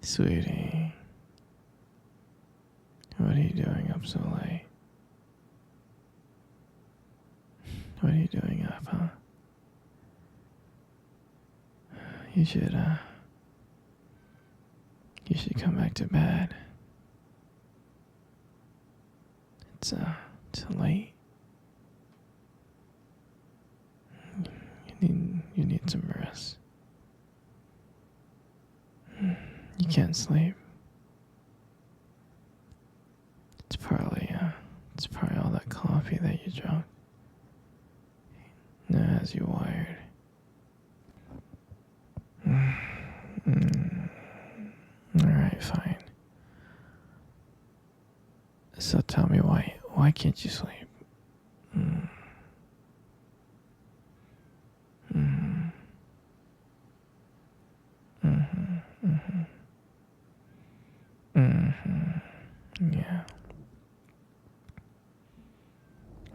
Sweetie, what are you doing up so late? What are you doing up, huh? You should, uh, you should come back to bed. It's late. You need some rest. You can't sleep. It's probably all that coffee that you drank. That has you wired. Alright, fine. So tell me why can't you sleep? Mm. Mm. Mhm. Mhm. Mhm. Yeah.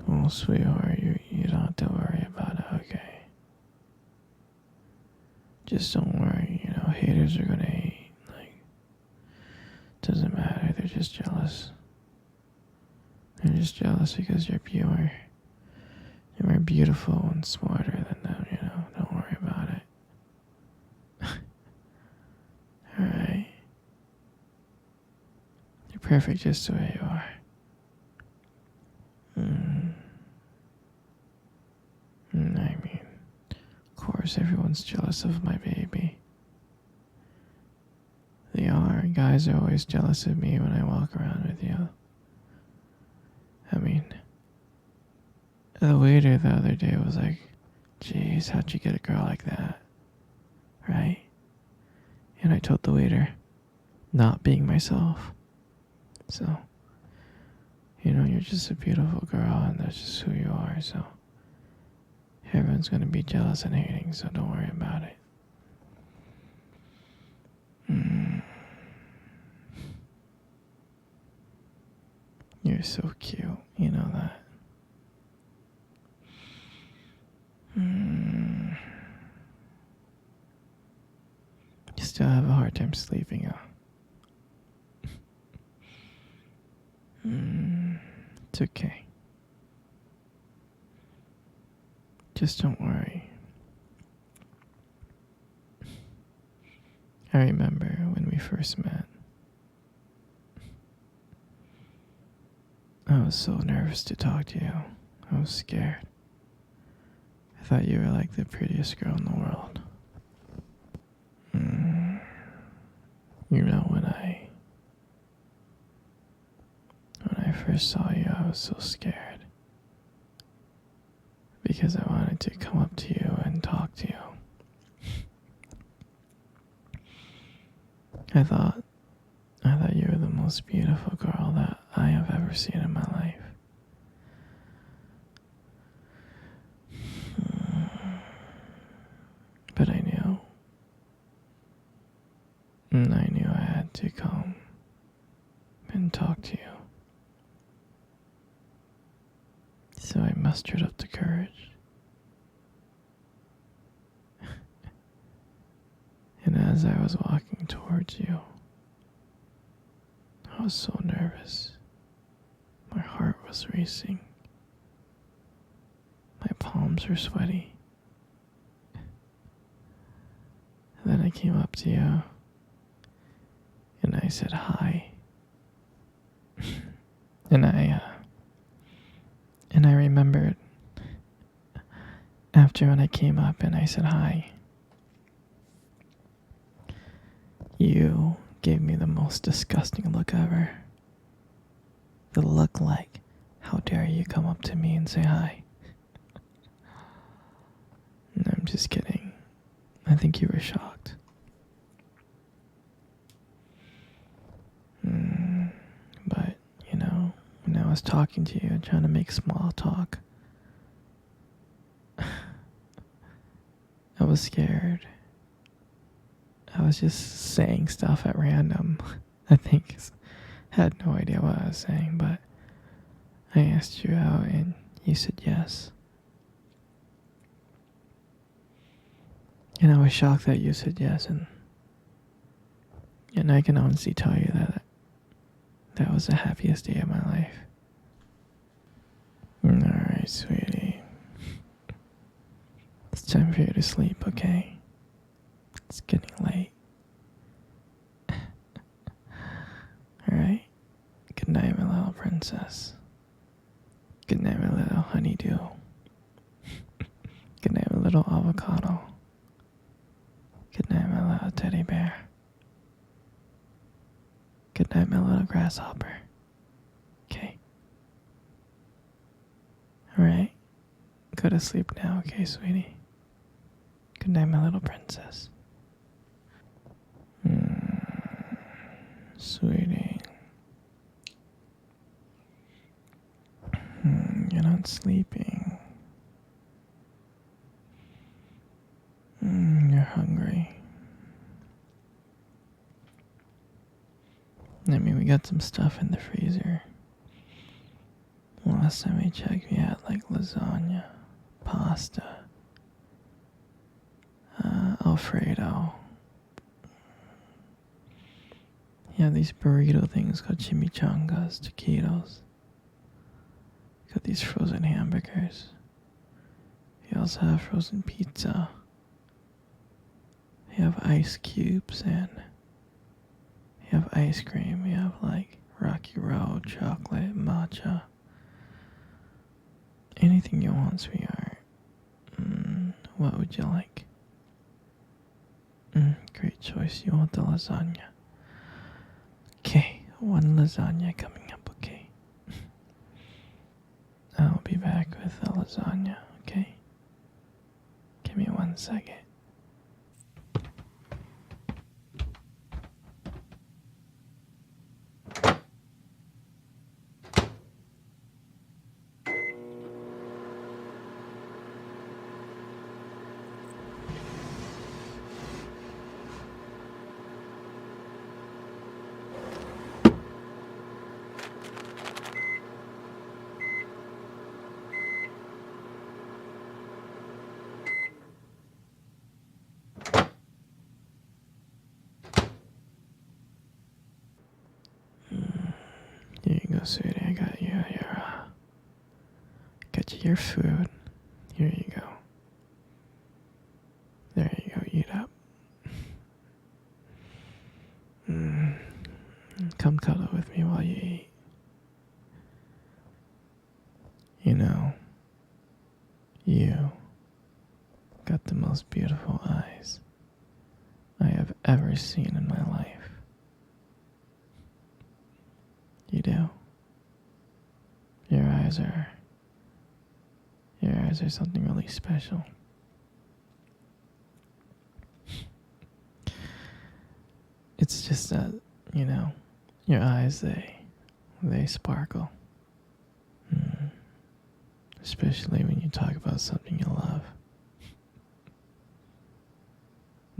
Well, sweetheart, you don't have to worry about it, okay? Just don't worry, haters are gonna hate. Like, doesn't matter, they're just jealous. They're just jealous because you're pure. You're more beautiful and smarter than them, Don't worry about it. Alright? You're perfect just the way you are. I mean, of course, everyone's jealous of my baby. They are. Guys are always jealous of me when I walk around with you. I mean, the waiter the other day was like, "Jeez, how'd you get a girl like that?" Right? And I told the waiter, not being myself. So, you're just a beautiful girl and that's just who you are, so everyone's gonna be jealous and hating, so don't worry about it. You're so cute, you know that. You still have a hard time sleeping, huh? It's okay. Just don't worry. I remember when we first met. I was so nervous to talk to you. I was scared. I thought you were like the prettiest girl in the world. When I first saw you, I was so scared because I wanted to come up to you and talk to you. I thought you were the most beautiful girl that I have ever seen in my life. But I knew I had to come and talk to you. So I mustered up the courage. And as I was walking towards you, I was so nervous. My heart was racing. My palms were sweaty. And then I came up to you and I said hi. and I remembered after when I came up and I said hi, you gave me the most disgusting look ever. The look like, how dare you come up to me and say hi? No, I'm just kidding. I think you were shocked. But, when I was talking to you, trying to make small talk, I was scared. I was just saying stuff at random. I had no idea what I was saying, but I asked you out and you said yes. And I was shocked that you said yes, and And I can honestly tell you that that was the happiest day of my life. Alright, sweetie. It's time for you to sleep, okay? It's getting late. Alright? Good night, my little princess. Good night, my little honeydew. Good night, my little avocado. Good night, my little teddy bear. Good night, my little grasshopper. Okay? Alright? Go to sleep now, okay, sweetie? Good night, my little princess. Sweetie. You're not sleeping. You're hungry. I mean, we got some stuff in the freezer. Last time we checked, we had like lasagna, pasta, Alfredo. Yeah, these burrito things called chimichangas, taquitos. Got these frozen hamburgers. We also have frozen pizza. We have ice cubes and we have ice cream. We have like Rocky Road, chocolate, matcha. Anything you want, sweetheart. What would you like? Great choice. You want the lasagna. Okay, one lasagna coming up, okay? I'll be back with the lasagna, okay? Give me 1 second. Here you go, sweetie. I got you your food. Here you go. There you go. Eat up. Come cuddle with me while you eat. You know, you got the most beautiful eyes I have ever seen in my life. You do. Your eyes are something really special. It's just that, you know, your eyes, they sparkle. Especially when you talk about something you love.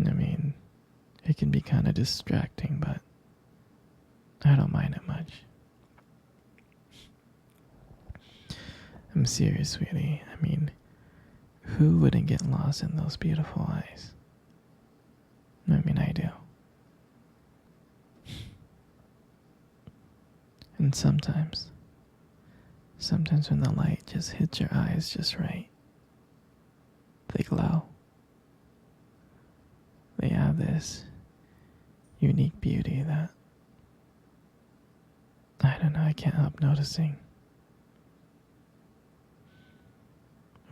I mean, it can be kind of distracting, but I don't mind it much. I'm serious, sweetie. I mean, who wouldn't get lost in those beautiful eyes? I mean, I do. And sometimes when the light just hits your eyes just right, they glow. They have this unique beauty that, I don't know, I can't help noticing.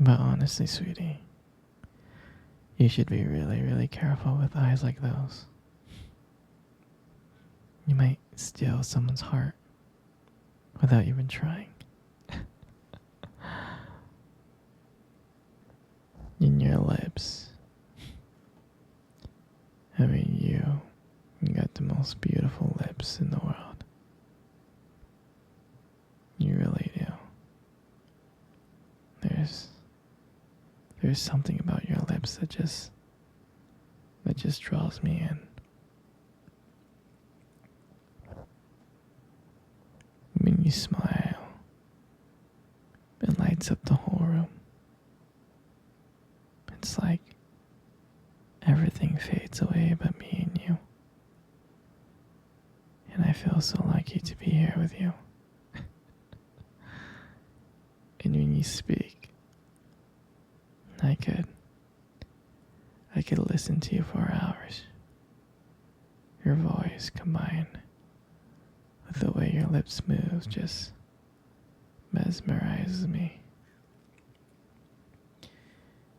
But honestly, sweetie, you should be really, really careful with eyes like those. You might steal someone's heart without even trying. In your lips. I mean, you got the most beautiful lips in the world. You really do. There's something about your lips that just draws me in. When you smile, it lights up the whole room. It's like everything fades away but me and you. I feel so lucky to be here with you. And when you speak, I could I could listen to you for hours. Your voice combined with the way your lips move just mesmerizes me.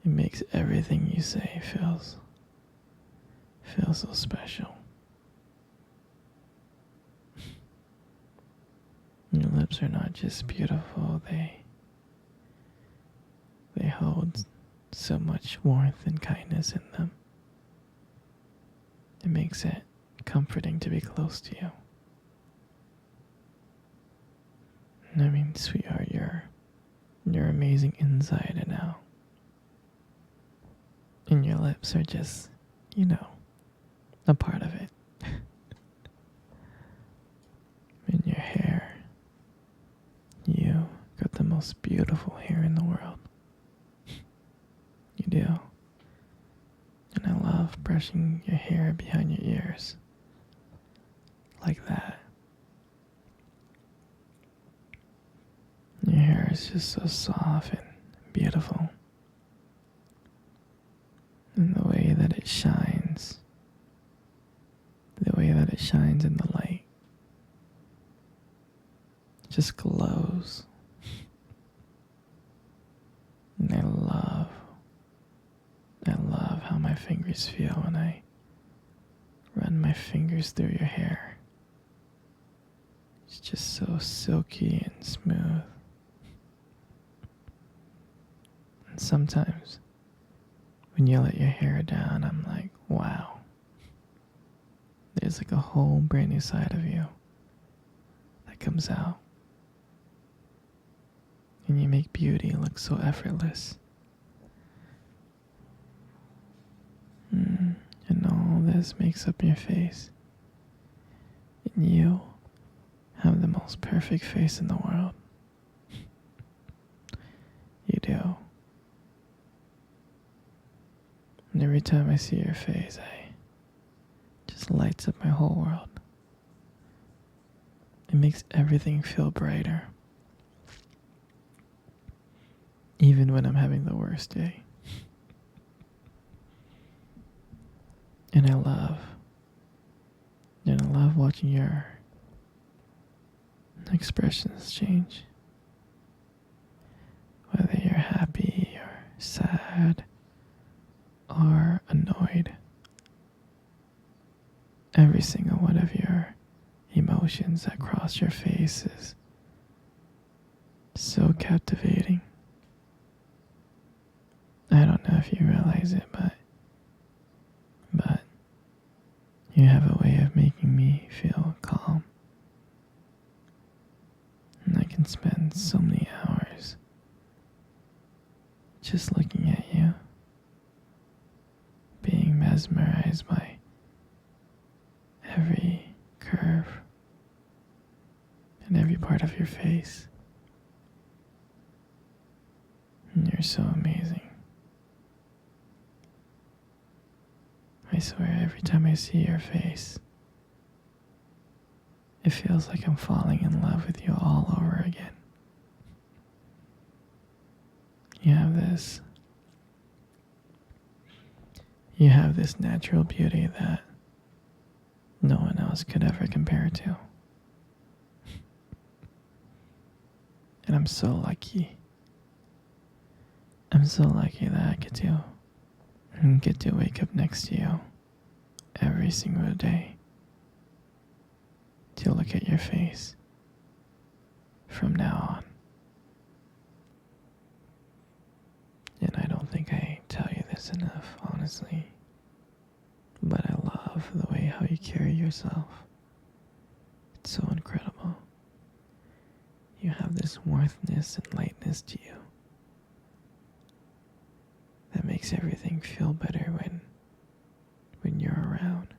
It makes everything you say feel so special. Your lips are not just beautiful, they hold so much warmth and kindness in them. It makes it comforting to be close to you. I mean, sweetheart, you're amazing inside and out. And your lips are just, a part of it. And your hair, you got the most beautiful hair in the world. You do. And I love brushing your hair behind your ears. Like that. Your hair is just so soft and beautiful. And the way that it shines. The way that it shines in the light. Just glows. And I love how my fingers feel when I run my fingers through your hair. It's just so silky and smooth. And sometimes, when you let your hair down, I'm like, wow. There's like a whole brand new side of you that comes out. And you make beauty look so effortless. And all this makes up your face. And you have the most perfect face in the world. You do. And every time I see your face, it just lights up my whole world. It makes everything feel brighter. Even when I'm having the worst day. And I love watching your expressions change. Whether you're happy or sad or annoyed. Every single one of your emotions that cross your face is so captivating. I don't know if you realize it, but you have a way of making me feel calm. And I can spend so many hours just looking at you, being mesmerized by every curve and every part of your face. And you're so amazing. I swear, every time I see your face, it feels like I'm falling in love with you all over again. You have this natural beauty that no one else could ever compare to. And I'm so lucky. I'm so lucky that I get to wake up next to you every single day to look at your face from now on. And I don't think I tell you this enough, honestly, but I love the way how you carry yourself. It's so incredible. You have this warmthness and lightness to you that makes everything feel better when you're around.